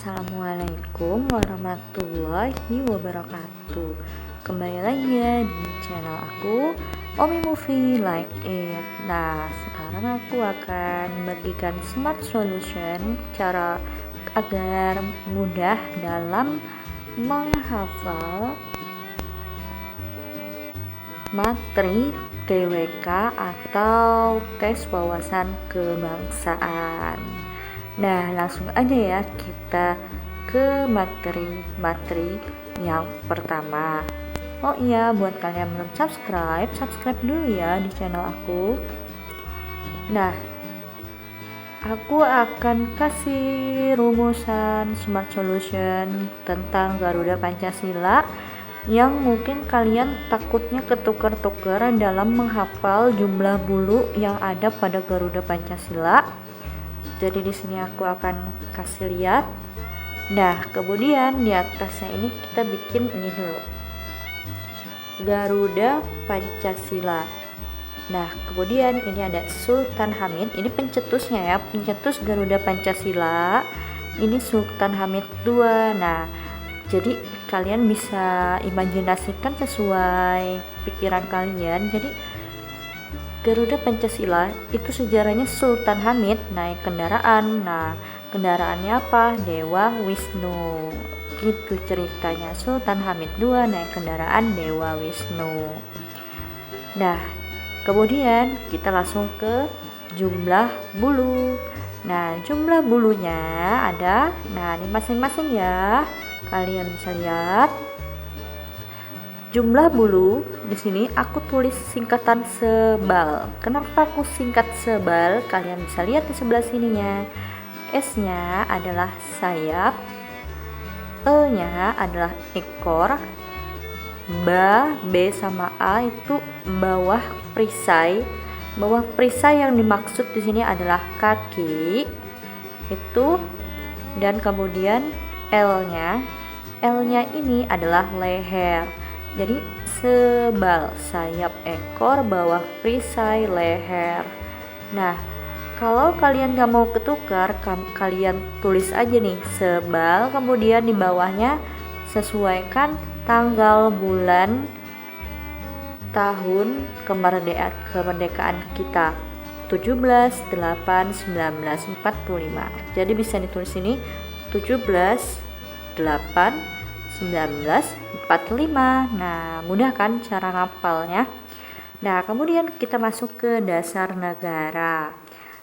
Assalamualaikum warahmatullahi wabarakatuh. Kembali lagi ya di channel aku, Omi Movie Like It. Nah, sekarang aku akan bagikan smart solution cara agar mudah dalam menghafal materi TWK atau tes wawasan kebangsaan. Nah, langsung aja ya kita ke materi yang pertama. Oh iya, buat kalian yang belum subscribe dulu ya di channel aku. Nah, aku akan kasih rumusan smart solution tentang Garuda Pancasila yang mungkin kalian takutnya ketukar-tukar dalam menghafal jumlah bulu yang ada pada Garuda Pancasila. Jadi di sini aku akan kasih lihat. Nah, kemudian di atasnya ini kita bikin ini dulu. Garuda Pancasila. Nah, kemudian ini ada Sultan Hamid. Ini pencetusnya ya, pencetus Garuda Pancasila. Ini Sultan Hamid II. Nah, jadi kalian bisa imajinasikan sesuai pikiran kalian. Jadi Garuda Pancasila itu sejarahnya Sultan Hamid naik kendaraan. Nah, kendaraannya apa? Dewa Wisnu. Gitu ceritanya. Sultan Hamid II naik kendaraan Dewa Wisnu. Nah, kemudian kita langsung ke jumlah bulu. Nah, jumlah bulunya ada. Nah, ini masing-masing ya. Kalian bisa lihat. Jumlah bulu di sini aku tulis singkatan sebal. Kenapa aku singkat sebal? Kalian bisa lihat di sebelah sininya. S-nya adalah sayap, E-nya adalah ekor, B sama A itu bawah perisai. Bawah perisai yang dimaksud di sini adalah kaki itu, dan kemudian L-nya ini adalah leher. Jadi sebal, sayap, ekor, bawah perisai, leher. Nah, kalau kalian gak mau ketukar, kalian tulis aja nih sebal, kemudian di bawahnya sesuaikan tanggal, bulan, tahun kemerdekaan kita 17/8/1945. Jadi bisa ditulis ini 17/8/1945. Nah, mudah kan cara ngapalnya. Nah, kemudian kita masuk ke dasar negara.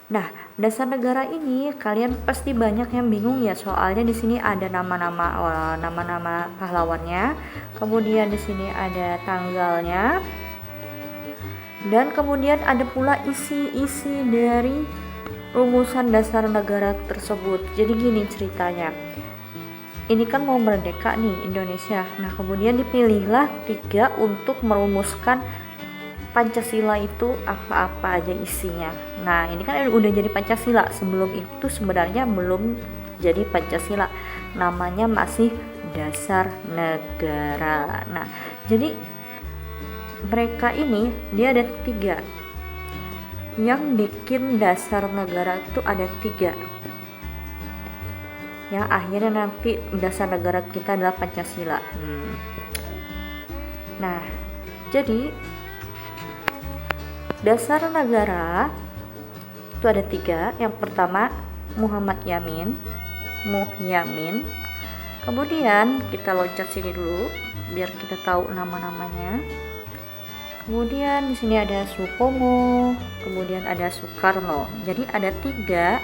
Nah, dasar negara ini kalian pasti banyak yang bingung ya, soalnya di sini ada nama-nama pahlawannya. Kemudian di sini ada tanggalnya. Dan kemudian ada pula isi-isi dari rumusan dasar negara tersebut. Jadi gini ceritanya. Ini kan mau merdeka nih Indonesia. Nah, kemudian dipilihlah 3 untuk merumuskan Pancasila itu apa-apa aja isinya. Nah, ini kan udah jadi Pancasila. Sebelum itu sebenarnya belum jadi Pancasila. Namanya masih dasar negara. Nah, jadi mereka ini dia ada 3. Yang bikin dasar negara itu ada 3. Yang akhirnya nanti dasar negara kita adalah Pancasila. Nah, jadi dasar negara itu ada 3. Yang pertama Muhammad Yamin. Kemudian kita loncat sini dulu biar kita tahu nama-namanya. Kemudian di sini ada Supomo, kemudian ada Soekarno. Jadi ada 3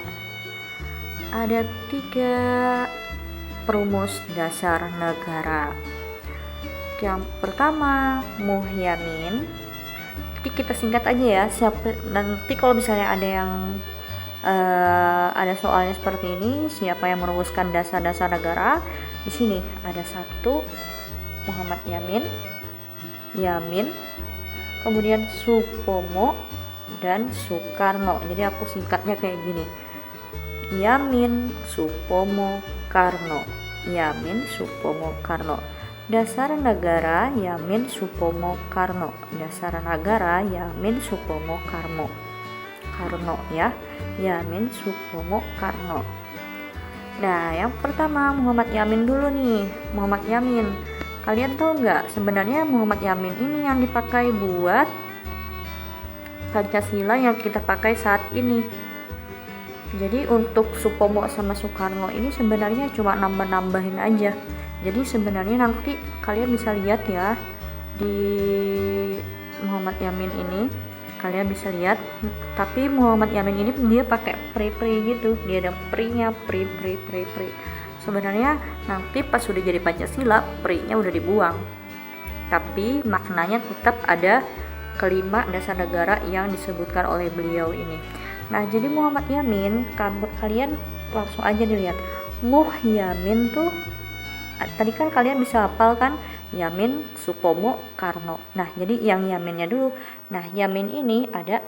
perumus dasar negara. Yang pertama Muhyamin. Jadi kita singkat aja ya. Nanti kalau misalnya ada yang ada soalnya seperti ini, siapa yang merumuskan dasar-dasar negara? Di sini ada 1 Muhammad Yamin, kemudian Supomo dan Soekarno. Jadi aku singkatnya kayak gini. Yamin, Supomo, Karno. Yamin, Supomo, Karno. Dasar negara Yamin, Supomo, Karno. Dasar negara Yamin, Supomo, Karno ya. Yamin, Supomo, Karno. Nah, yang pertama Muhammad Yamin dulu nih. Muhammad Yamin. Kalian tahu nggak sebenarnya Muhammad Yamin ini yang dipakai buat Pancasila yang kita pakai saat ini. Jadi untuk Supomo sama Soekarno ini sebenarnya cuma nambah-nambahin aja. Jadi sebenarnya nanti kalian bisa lihat ya di Muhammad Yamin ini, kalian bisa lihat. Tapi Muhammad Yamin ini dia pakai pri gitu, dia ada pri-nya, pri. Sebenarnya nanti pas sudah jadi Pancasila, pri-nya udah dibuang. Tapi maknanya tetap ada kelima dasar negara yang disebutkan oleh beliau ini. Nah, jadi Muhammad Yamin, kalian langsung aja dilihat. Yamin tuh tadi kan kalian bisa hafal kan, Yamin, Supomo, Karno. Nah, jadi yang Yaminnya dulu. Nah, Yamin ini ada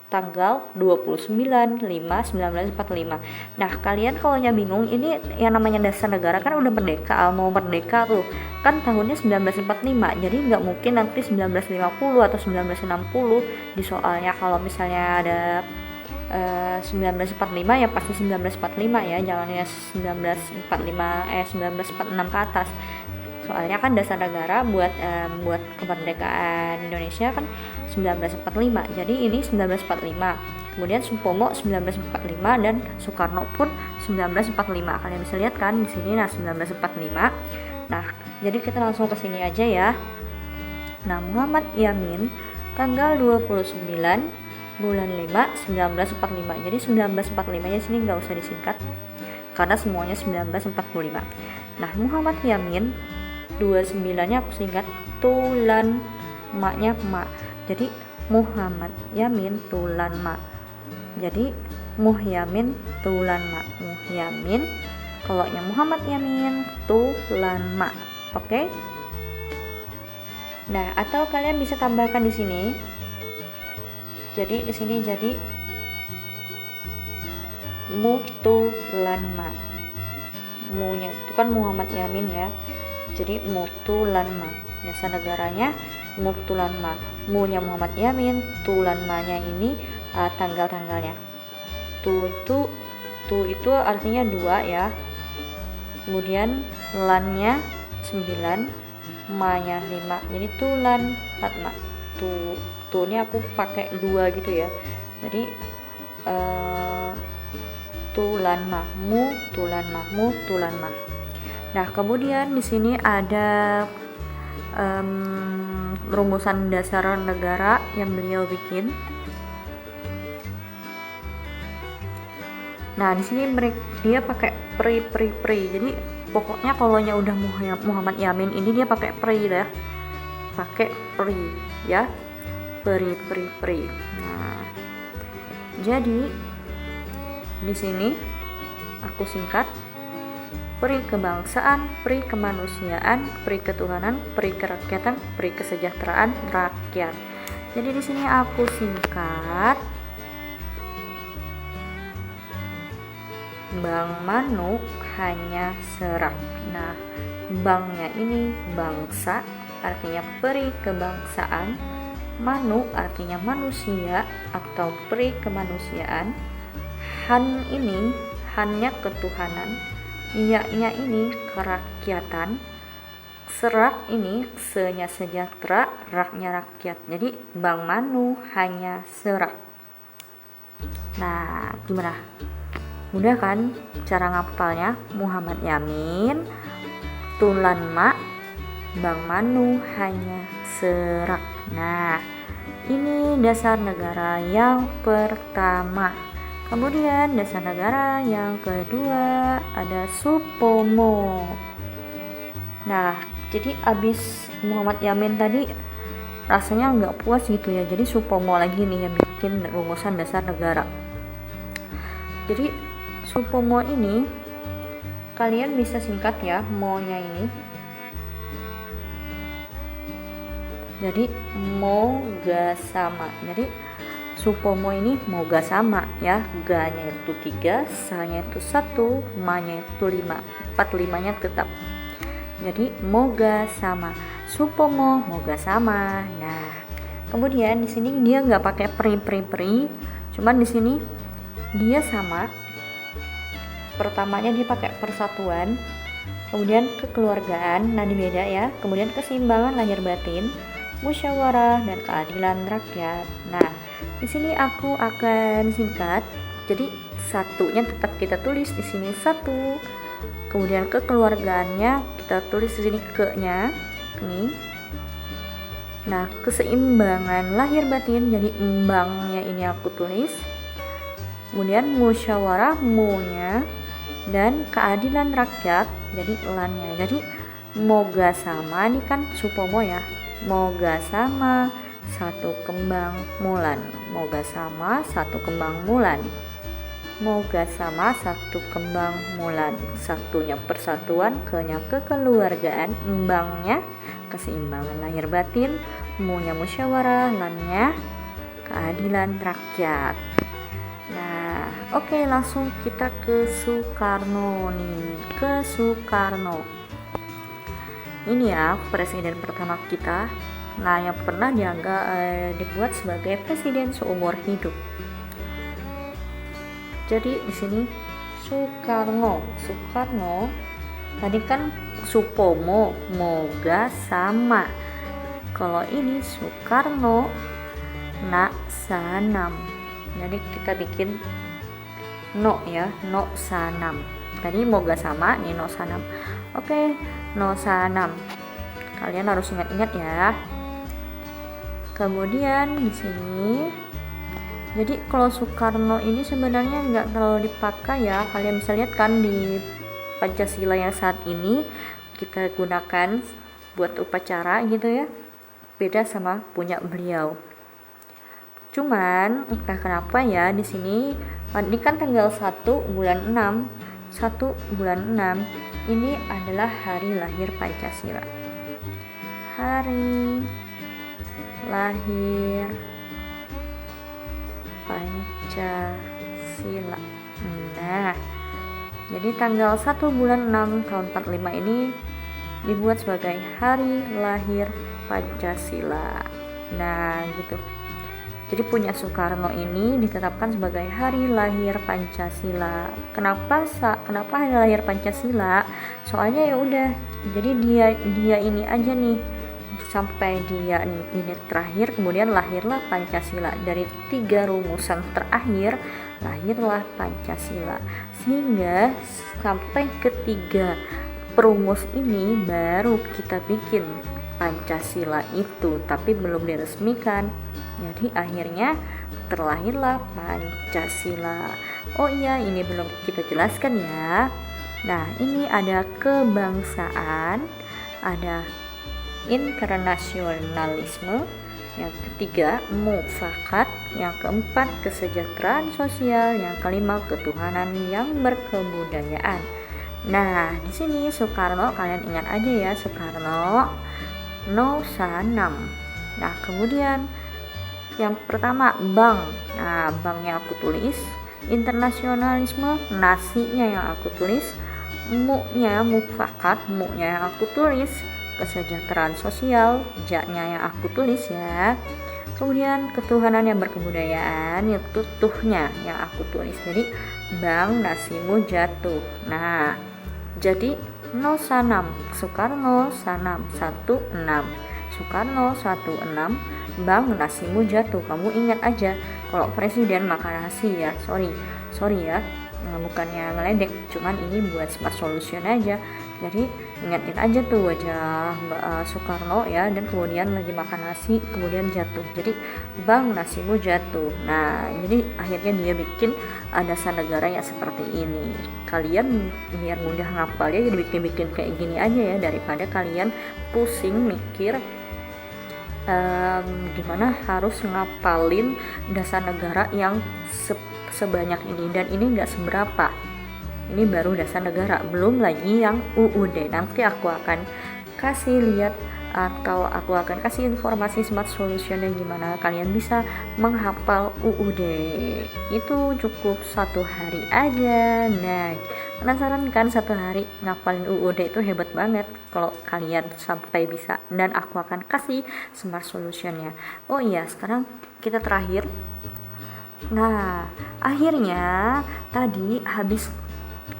tanggal 29/5/1945. Nah, kalian kalau bingung, ini yang namanya dasar negara kan udah merdeka, mau merdeka tuh kan tahunnya 1945, jadi nggak mungkin nanti 1950 atau 1960 di soalnya. Kalau misalnya ada 1945 ya pasti 1945 ya, jangan ya 1946 ke atas. Soalnya kan dasar negara buat kemerdekaan Indonesia kan 1945. Jadi ini 1945. Kemudian Supomo 1945 dan Soekarno pun 1945. Kalian bisa lihat kan di sini, nah 1945. Nah, jadi kita langsung ke sini aja ya. Nah, Muhammad Yamin tanggal 29 bulan 5 1945. Jadi 1945-nya sini nggak usah disingkat karena semuanya 1945. Nah, Muhammad Yamin 29-nya aku singkat tulan, maknya mak. Jadi Muhammad Yamin tulan mak. Jadi Yamin tulan mak. Yamin kalau yang Muhammad Yamin tulan mak. Oke? Nah, atau kalian bisa tambahkan di sini. Jadi di sini jadi Mutulanma. Mu-nya itu kan Muhammad Yamin ya. Jadi Mutulanma. Dasar negaranya Mutulanma. Mu-nya Muhammad Yamin, Tulanma-nya ini tanggal-tanggalnya. Tu itu artinya 2 ya. Kemudian lan-nya 9, ma-nya 5. Jadi tulan fatma. Ini aku pakai 2 gitu ya. Jadi tulanma. Nah, kemudian di sini ada rumusan dasar negara yang beliau bikin. Nah, di sini dia pakai pri. Jadi pokoknya kalau udah Muhammad Yamin ini dia pakai pri ya. Pakai pri ya. Pri. Nah, jadi di sini aku singkat pri kebangsaan, pri kemanusiaan, pri ketuhanan, pri kerakyatan, pri kesejahteraan rakyat. Jadi di sini aku singkat Bang Manu hanya serak. Nah, bangnya ini bangsa, artinya pri kebangsaan. Manu artinya manusia atau pri kemanusiaan. Han ini, hannya ketuhanan. Iya-nya ini kerakyatan. Serak ini se-nya sejahtera, rak-nya rakyat. Jadi Bang Manu hanya serak. Nah, gimana? Mudah kan cara ngapalnya? Muhammad Yamin, Tulanma, Bang Manu hanya serak. Nah, ini dasar negara yang pertama. Kemudian dasar negara yang kedua ada Supomo. Nah, jadi abis Muhammad Yamin tadi rasanya nggak puas gitu ya. Jadi Supomo lagi nih yang bikin rumusan dasar negara. Jadi Supomo ini kalian bisa singkat ya, mo-nya ini. Jadi moga sama. Jadi Supomo ini moga sama ya. Ga-nya itu 3, sa-nya itu 1, ma-nya itu 5. 4-5-nya tetap. Jadi moga sama. Supomo moga sama. Nah, kemudian di sini dia nggak pakai pri. Cuman di sini dia sama. pertamanya dia pakai persatuan, kemudian kekeluargaan, nah ini beda ya, kemudian keseimbangan lahir batin, musyawarah, dan keadilan rakyat. Nah, di sini aku akan singkat. Jadi satunya tetap kita tulis di sini satu, kemudian kekeluargaannya kita tulis di sini ke-nya nih. Nah, keseimbangan lahir batin jadi embangnya ini aku tulis, kemudian musyawarah mu-nya, dan keadilan rakyat jadi lan-nya. Jadi moga sama ini kan supomo ya, moga sama satu kembang mulan, moga sama satu kembang mulan, moga sama satu kembang mulan. Satunya persatuan, ke-nya kekeluargaan, embangnya keseimbangan lahir batin, mu-nya musyawarah, lan-nya keadilan rakyat. Nah, oke, langsung kita ke Soekarno nih. Ke Soekarno. Ini ya presiden pertama kita. Nah, yang pernah dibuat sebagai presiden seumur hidup. Jadi di sini Soekarno tadi kan supomo, moga sama. Kalau ini Soekarno nak sanam. Jadi kita bikin no ya, no sanam. Tadi moga sama, nih no sanam. Oke, no sanam. Kalian harus ingat-ingat ya. Kemudian di sini, jadi kalau Soekarno ini sebenarnya nggak terlalu dipakai ya. Kalian bisa lihat kan di Pancasila yang saat ini kita gunakan buat upacara gitu ya, beda sama punya beliau. Cuman entah kenapa ya di sini ini kan tanggal 1 bulan 6, 1 bulan 6 ini adalah hari lahir Pancasila. Hari lahir Pancasila. Nah, jadi tanggal 1 bulan 6 tahun 45 ini dibuat sebagai hari lahir Pancasila. Nah, gitu. Jadi punya Soekarno ini ditetapkan sebagai hari lahir Pancasila. Kenapa hari lahir Pancasila? Soalnya ya udah, jadi dia ini aja nih sampai dia ini terakhir, kemudian lahirlah Pancasila. Dari 3 rumusan terakhir lahirlah Pancasila, sehingga sampai ketiga perumus ini baru kita bikin Pancasila itu, tapi belum diresmikan. Jadi akhirnya terlahirlah Pancasila. Oh iya, ini belum kita jelaskan ya. Nah, ini ada kebangsaan, ada internasionalisme, yang ketiga mufakat, yang keempat kesejahteraan sosial, yang kelima ketuhanan yang berkebudayaan. Nah, di sini Soekarno, kalian ingat aja ya, Soekarno no sanam. Nah, kemudian yang pertama bank. Nah, banknya aku tulis. Internasionalisme, nasinya yang aku tulis. Mu-nya mufakat, mu-nya yang aku tulis. Kesejahteraan sosial, ja-nya yang aku tulis ya. Kemudian ketuhanan yang berkebudayaan, yaitu tuh-nya yang aku tulis. Jadi bank nasimu jatuh. Nah, jadi no sanam, Soekarno sanam 16, Soekarno 16, bank nasimu jatuh. Kamu ingat aja, kalau presiden makan nasi ya, sorry ya, bukannya ngeledek, cuman ini buat smart solution aja. Jadi ingatin aja tuh wajah Soekarno ya, dan kemudian lagi makan nasi kemudian jatuh, jadi bang nasimu jatuh. Nah, jadi akhirnya dia bikin dasar negara yang seperti ini. Kalian biar mudah ngapal ya, jadi bikin kayak gini aja ya, daripada kalian pusing mikir gimana harus ngapalin dasar negara yang sebanyak ini, dan ini nggak seberapa. Ini baru dasar negara, belum lagi yang UUD. Nanti aku akan kasih lihat atau aku akan kasih informasi smart solutionnya gimana kalian bisa menghafal UUD. Itu cukup 1 hari aja. Nah, penasaran kan 1 hari ngapalin UUD? Itu hebat banget kalau kalian sampai bisa, dan aku akan kasih smart solutionnya. Oh iya, sekarang kita terakhir. Nah, akhirnya tadi habis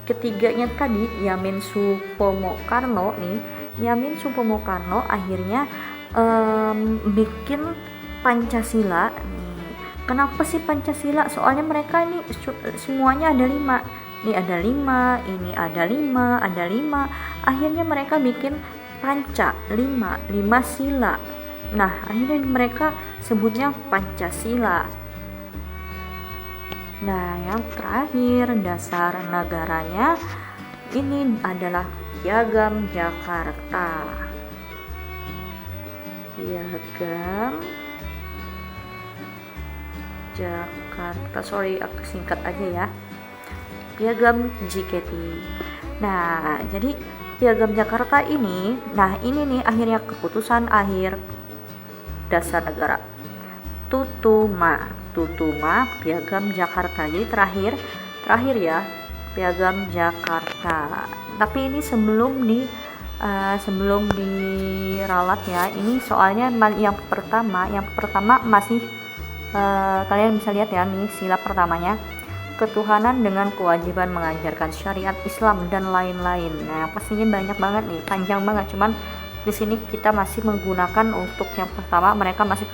ketiganya tadi, Yamin Supomo Karno nih, Yamin Supomo Karno akhirnya bikin Pancasila nih. Kenapa sih Pancasila? Soalnya mereka ini semuanya ada 5. Ini ada 5, ini ada 5, ada 5. Akhirnya mereka bikin Panca 5 sila. Nah, akhirnya mereka sebutnya Pancasila. Nah, yang terakhir dasar negaranya ini adalah Piagam Jakarta. Piagam Jakarta, sorry aku singkat aja ya, Piagam JKT. Nah, jadi Piagam Jakarta ini, nah ini nih akhirnya keputusan akhir dasar negara. Tutuma Piagam Jakarta. Jadi terakhir ya Piagam Jakarta. Tapi ini sebelum diralat ya. Ini soalnya yang pertama masih kalian bisa lihat ya nih sila pertamanya, ketuhanan dengan kewajiban mengajarkan syariat Islam dan lain-lain. Nah, pastinya banyak banget nih, panjang banget. Cuman di sini kita masih menggunakan untuk yang pertama, mereka masih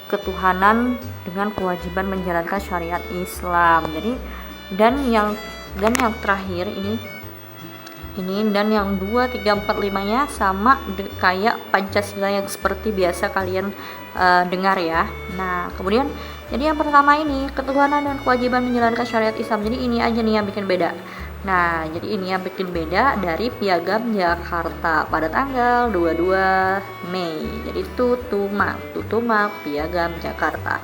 ketuhanan dengan kewajiban menjalankan syariat Islam. Jadi dan yang terakhir ini dan yang 2, 3, 4, 5-nya sama kayak Pancasila yang seperti biasa kalian dengar ya. Nah, kemudian jadi yang pertama ini ketuhanan dan kewajiban menjalankan syariat Islam. Jadi ini aja nih yang bikin beda. Nah, jadi ini yang bikin beda dari Piagam Jakarta pada tanggal 22 Mei. Jadi Tutuma Piagam Jakarta.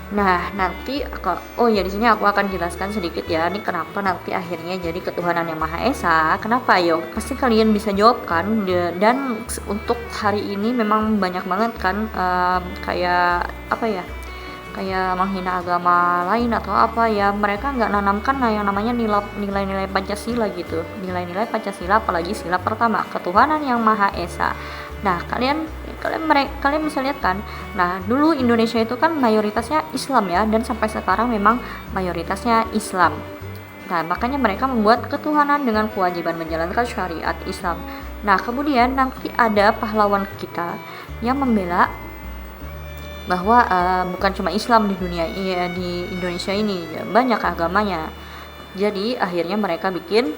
Nah, nanti di sini aku akan jelaskan sedikit ya, ini kenapa nanti akhirnya jadi ketuhanan yang Maha Esa. Kenapa? Yo, pasti kalian bisa jawab kan. Dan untuk hari ini memang banyak banget kan kayak apa ya? Kayak menghina agama lain atau apa ya, mereka nggak nanamkan yang namanya nilai-nilai Pancasila gitu, nilai-nilai Pancasila, apalagi sila pertama ketuhanan yang Maha Esa. Nah, kalian bisa lihat kan, nah dulu Indonesia itu kan mayoritasnya Islam ya, dan sampai sekarang memang mayoritasnya Islam. Nah, makanya mereka membuat ketuhanan dengan kewajiban menjalankan syariat Islam. Nah, kemudian nanti ada pahlawan kita yang membela bahwa bukan cuma Islam di dunia di Indonesia ini, banyak agamanya. Jadi akhirnya mereka bikin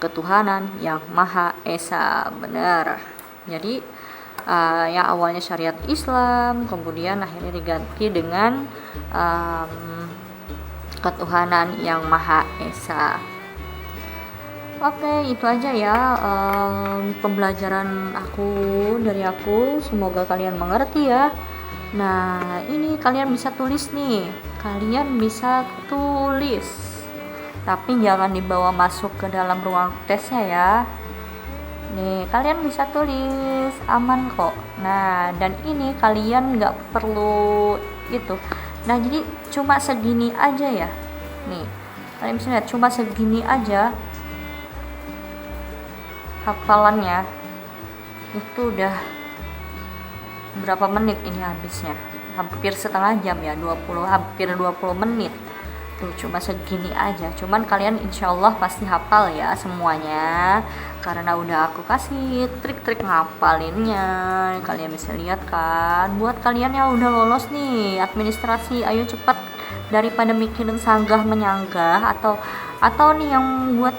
ketuhanan yang Maha Esa, benar. Jadi yang awalnya syariat Islam kemudian akhirnya diganti dengan ketuhanan yang Maha Esa. Oke, itu aja ya pembelajaran dari aku. Semoga kalian mengerti ya. Nah, ini kalian bisa tulis nih. Tapi jangan dibawa masuk ke dalam ruang tesnya ya. Nih, kalian bisa tulis, aman kok. Nah, dan ini kalian nggak perlu itu. Nah, jadi cuma segini aja ya. Nih, kalian bisa lihat cuma segini aja hafalannya. Itu udah berapa menit ini habisnya? Hampir setengah jam ya, hampir 20 menit. Tuh, cuma segini aja. Cuman kalian insyaallah pasti hafal ya semuanya, karena udah aku kasih trik-trik ngapalinnya. Kalian bisa lihat kan. Buat kalian yang udah lolos nih administrasi, ayo cepat, daripada mikirin sanggah menyanggah atau nih yang buat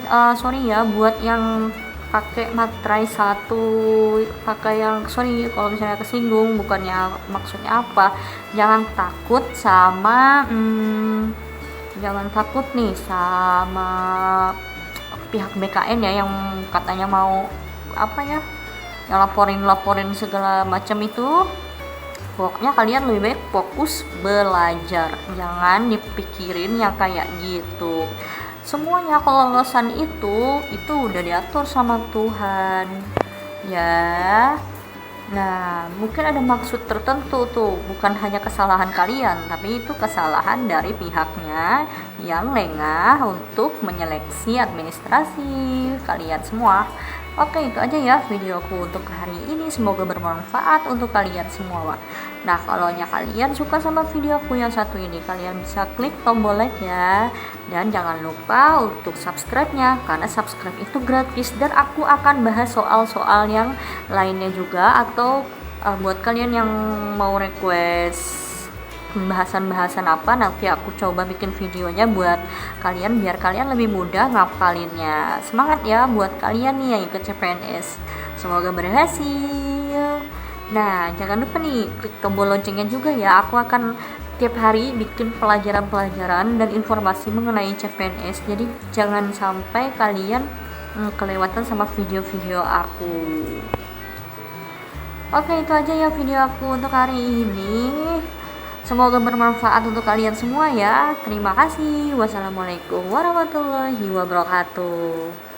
buat yang pakai materai satu, pakai yang kalau misalnya kesinggung, bukannya maksudnya apa, jangan takut nih sama pihak BKN ya, yang katanya mau yang laporin segala macam itu. Pokoknya kalian lebih baik fokus belajar, jangan dipikirin yang kayak gitu. Semuanya kelolosan itu udah diatur sama Tuhan ya. Nah, mungkin ada maksud tertentu tuh, bukan hanya kesalahan kalian, tapi itu kesalahan dari pihaknya yang lengah untuk menyeleksi administrasi kalian semua. Oke, itu aja ya videoku untuk hari ini. Semoga bermanfaat untuk kalian semua. Nah, kalau kalian suka sama videoku yang satu ini, kalian bisa klik tombol like ya. Dan jangan lupa untuk subscribe-nya, karena subscribe itu gratis. Dan aku akan bahas soal-soal yang lainnya juga. Atau buat kalian yang mau request pembahasan-bahasan apa, nanti aku coba bikin videonya buat kalian biar kalian lebih mudah ngapalinnya. Semangat ya buat kalian nih yang ikut CPNS, semoga berhasil. Nah, jangan lupa nih klik tombol loncengnya juga ya. Aku akan tiap hari bikin pelajaran-pelajaran dan informasi mengenai CPNS, jadi jangan sampai kalian kelewatan sama video-video aku. Oke, itu aja ya video aku untuk hari ini. Semoga bermanfaat untuk kalian semua ya. Terima kasih. Wassalamualaikum warahmatullahi wabarakatuh.